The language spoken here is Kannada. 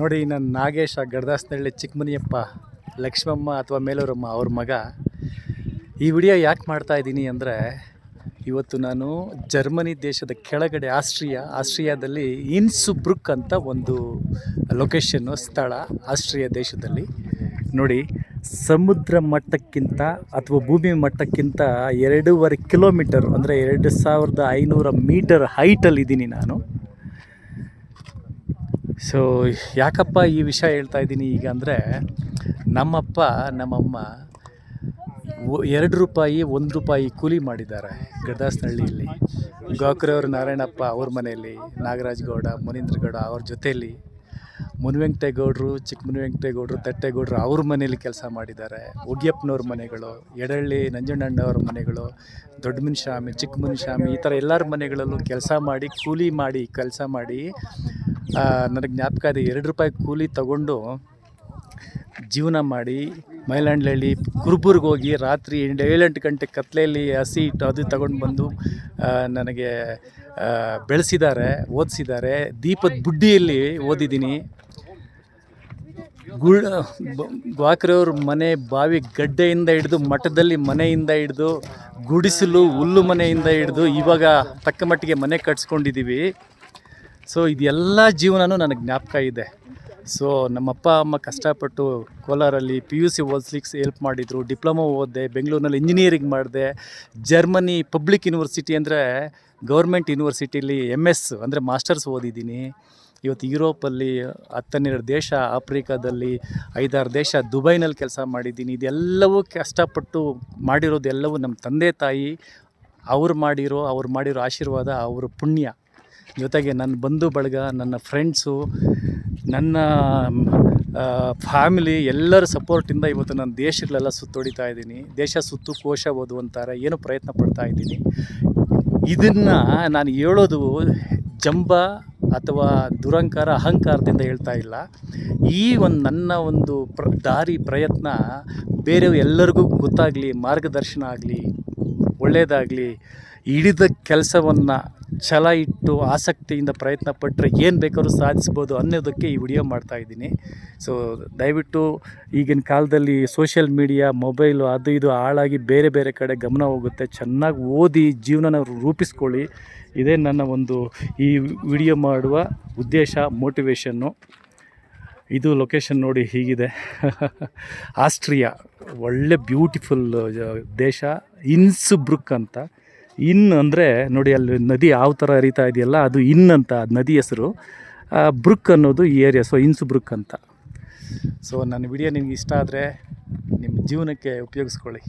ನೋಡಿ, ನನ್ನ ನಾಗೇಶ ಗಡ್ದಾಸ್ನಹಳ್ಳಿ ಚಿಕ್ಕಮನಿಯಪ್ಪ ಲಕ್ಷ್ಮಮ್ಮ ಅಥವಾ ಮೇಲೂರಮ್ಮ ಅವ್ರ ಮಗ. ಈ ವಿಡಿಯೋ ಯಾಕೆ ಮಾಡ್ತಾಯಿದ್ದೀನಿ ಅಂದರೆ, ಇವತ್ತು ನಾನು ಜರ್ಮನಿ ದೇಶದ ಕೆಳಗಡೆ ಆಸ್ಟ್ರಿಯಾದಲ್ಲಿ ಇನ್ಸ್ಬ್ರುಕ್ ಅಂತ ಒಂದು ಲೊಕೇಶನ್ನು, ಸ್ಥಳ ಆಸ್ಟ್ರಿಯಾ ದೇಶದಲ್ಲಿ. ನೋಡಿ, ಸಮುದ್ರ ಮಟ್ಟಕ್ಕಿಂತ ಅಥವಾ ಭೂಮಿ ಮಟ್ಟಕ್ಕಿಂತ 2.5 ಕಿಲೋಮೀಟರ್ ಅಂದರೆ 2500 ಮೀಟರ್ ಹೈಟಲ್ಲಿದ್ದೀನಿ ನಾನು. ಸೊ ಯಾಕಪ್ಪ ಈ ವಿಷಯ ಹೇಳ್ತಾ ಇದ್ದೀನಿ ಈಗ ಅಂದರೆ, ನಮ್ಮಪ್ಪ ನಮ್ಮಮ್ಮ 2 ರೂಪಾಯಿ 1 ರೂಪಾಯಿ ಕೂಲಿ ಮಾಡಿದ್ದಾರೆ ಗಡ್ದಾಸ್ನಹಳ್ಳಿಯಲ್ಲಿ. ಗೋಕರವ್ರ ನಾರಾಯಣಪ್ಪ ಅವ್ರ ಮನೆಯಲ್ಲಿ, ನಾಗರಾಜ್ ಗೌಡ, ಮುನೀಂದ್ರ ಗೌಡ ಅವ್ರ ಜೊತೆಯಲ್ಲಿ, ಮುನಿವೆಂಕಟೇಗೌಡರು, ಚಿಕ್ಕ ಮುನಿವೆಂಕಟೇಗೌಡರು, ತಟ್ಟೇಗೌಡರು ಅವ್ರ ಮನೇಲಿ ಕೆಲಸ ಮಾಡಿದ್ದಾರೆ. ಒಗ್ಯಪ್ಪನವ್ರ ಮನೆಗಳು, ಎಡಹಳ್ಳಿ ನಂಜಣ್ಣವ್ರ ಮನೆಗಳು, ದೊಡ್ಡ ಮುನಿಸ್ವಾಮಿ, ಚಿಕ್ಕ ಮುನಿಸ್ವಾಮಿ, ಈ ಥರ ಎಲ್ಲರ ಮನೆಗಳಲ್ಲೂ ಕೆಲಸ ಮಾಡಿ, ಕೂಲಿ ಮಾಡಿ ಕೆಲಸ ಮಾಡಿ ನನಗೆ ಜ್ಞಾಪಕ ಇದೆ. 2 ರೂಪಾಯಿ ಕೂಲಿ ತಗೊಂಡು ಜೀವನ ಮಾಡಿ ಮೈಲಾಂಡ್ಲಹಳ್ಳಿ ಕುರುಬೂರ್ಗೆ ಹೋಗಿ ರಾತ್ರಿ 7-8 ಗಂಟೆ ಕತ್ಲೆಯಲ್ಲಿ ಹಸಿ ಇಟ್ಟು ಅದು ತಗೊಂಡು ಬಂದು ನನಗೆ ಬೆಳೆಸಿದ್ದಾರೆ, ಓದಿಸಿದ್ದಾರೆ. ದೀಪದ ಬುಡ್ಡಿಯಲ್ಲಿ ಓದಿದ್ದೀನಿ. ಗ್ವಾಕರವ್ರ ಮನೆ ಬಾವಿ ಗಡ್ಡೆಯಿಂದ ಹಿಡಿದು, ಮಠದಲ್ಲಿ ಮನೆಯಿಂದ ಹಿಡಿದು, ಗುಡಿಸಲು ಹುಲ್ಲು ಮನೆಯಿಂದ ಹಿಡಿದು ಇವಾಗ ತಕ್ಕ ಮಟ್ಟಿಗೆ ಮನೆ ಕಟ್ಸ್ಕೊಂಡಿದ್ದೀವಿ. ಸೊ ಇದೆಲ್ಲ ಜೀವನನೂ ನನಗೆ ಜ್ಞಾಪಕ ಇದೆ. ಸೊ ನಮ್ಮಪ್ಪ ಅಮ್ಮ ಕಷ್ಟಪಟ್ಟು ಕೋಲಾರಲ್ಲಿ PUC ಓದಿಸ್ಲಿಕ್ಕೆ ಹೆಲ್ಪ್ ಮಾಡಿದರು. ಡಿಪ್ಲೊಮಾ ಓದಿದೆ, ಬೆಂಗಳೂರಿನಲ್ಲಿ ಇಂಜಿನಿಯರಿಂಗ್ ಮಾಡಿದೆ. ಜರ್ಮನಿ ಪಬ್ಲಿಕ್ ಯೂನಿವರ್ಸಿಟಿ ಅಂದರೆ ಗೌರ್ಮೆಂಟ್ ಯೂನಿವರ್ಸಿಟಿಲಿ MS ಅಂದರೆ ಮಾಸ್ಟರ್ಸ್ ಓದಿದ್ದೀನಿ. ಇವತ್ತು ಯುರೋಪಲ್ಲಿ 10-12 ದೇಶ, ಆಫ್ರಿಕಾದಲ್ಲಿ 5-6 ದೇಶ, ದುಬೈನಲ್ಲಿ ಕೆಲಸ ಮಾಡಿದ್ದೀನಿ. ಇದೆಲ್ಲವೂ ಕಷ್ಟಪಟ್ಟು ಮಾಡಿರೋದೆಲ್ಲವೂ ನಮ್ಮ ತಂದೆ ತಾಯಿ ಅವ್ರು ಮಾಡಿರೋ ಆಶೀರ್ವಾದ, ಅವ್ರ ಪುಣ್ಯ. ಜೊತೆಗೆ ನನ್ನ ಬಂಧು ಬಳಗ, ನನ್ನ ಫ್ರೆಂಡ್ಸು, ನನ್ನ ಫ್ಯಾಮಿಲಿ ಎಲ್ಲರ ಸಪೋರ್ಟಿಂದ ಇವತ್ತು ನಾನು ದೇಶಗಳೆಲ್ಲ ಸುತ್ತೊಡಿತಾ ಇದ್ದೀನಿ. ದೇಶ ಸುತ್ತು ಕೋಶ ಓದು ಅಂತಾರೆ, ಏನೋ ಪ್ರಯತ್ನ ಪಡ್ತಾ ಇದ್ದೀನಿ. ಇದನ್ನು ನಾನು ಹೇಳೋದು ಜಂಬ ಅಥವಾ ದುರಂಕಾರ, ಅಹಂಕಾರದಿಂದ ಹೇಳ್ತಾ ಇಲ್ಲ. ಈ ನನ್ನ ಒಂದು ದಾರಿ ಪ್ರಯತ್ನ ಬೇರೆಯವ್ರು ಎಲ್ಲರಿಗೂ ಗೊತ್ತಾಗಲಿ, ಮಾರ್ಗದರ್ಶನ ಆಗಲಿ, ಒಳ್ಳೆಯದಾಗಲಿ. ಹಿಡಿದ ಕೆಲಸವನ್ನು ಛಲ ಇಟ್ಟು ಆಸಕ್ತಿಯಿಂದ ಪ್ರಯತ್ನ ಪಟ್ಟರೆ ಏನು ಬೇಕಾದ್ರೂ ಸಾಧಿಸ್ಬೋದು ಅನ್ನೋದಕ್ಕೆ ಈ ವಿಡಿಯೋ ಮಾಡ್ತಾಯಿದ್ದೀನಿ. ಸೊ ದಯವಿಟ್ಟು ಈಗಿನ ಕಾಲದಲ್ಲಿ ಸೋಷಿಯಲ್ ಮೀಡಿಯಾ, ಮೊಬೈಲು ಅದು ಇದು ಹಾಳಾಗಿ ಬೇರೆ ಬೇರೆ ಕಡೆ ಗಮನ ಹೋಗುತ್ತೆ. ಚೆನ್ನಾಗಿ ಓದಿ ಜೀವನನ ರೂಪಿಸ್ಕೊಳ್ಳಿ. ಇದೇ ನನ್ನ ಒಂದು ಈ ವಿಡಿಯೋ ಮಾಡುವ ಉದ್ದೇಶ, ಮೋಟಿವೇಶನ್ನು. ಇದು ಲೊಕೇಶನ್ ನೋಡಿ ಹೀಗಿದೆ. ಆಸ್ಟ್ರಿಯಾ ಒಳ್ಳೆ ಬ್ಯೂಟಿಫುಲ್ ದೇಶ. ಇನ್ಸ್ಬ್ರುಕ್ ಅಂತ. ಅಂದರೆ ನೋಡಿ, ಅಲ್ಲಿ ನದಿ ಯಾವ ಥರ ಹರಿತಾ ಇದೆಯಲ್ಲ, ಅದು ಅಂತ ನದಿ ಹೆಸರು. ಬ್ರುಕ್ ಅನ್ನೋದು ಈ ಏರಿಯಾ. ಸೊ ಇನ್ಸ್ಬ್ರುಕ್ ಅಂತ. ಸೊ ನನ್ನ ವಿಡಿಯೋ ನಿಮ್ಗೆ ಇಷ್ಟ ಆದರೆ ನಿಮ್ಮ ಜೀವನಕ್ಕೆ ಉಪಯೋಗಿಸ್ಕೊಳ್ಳಿ.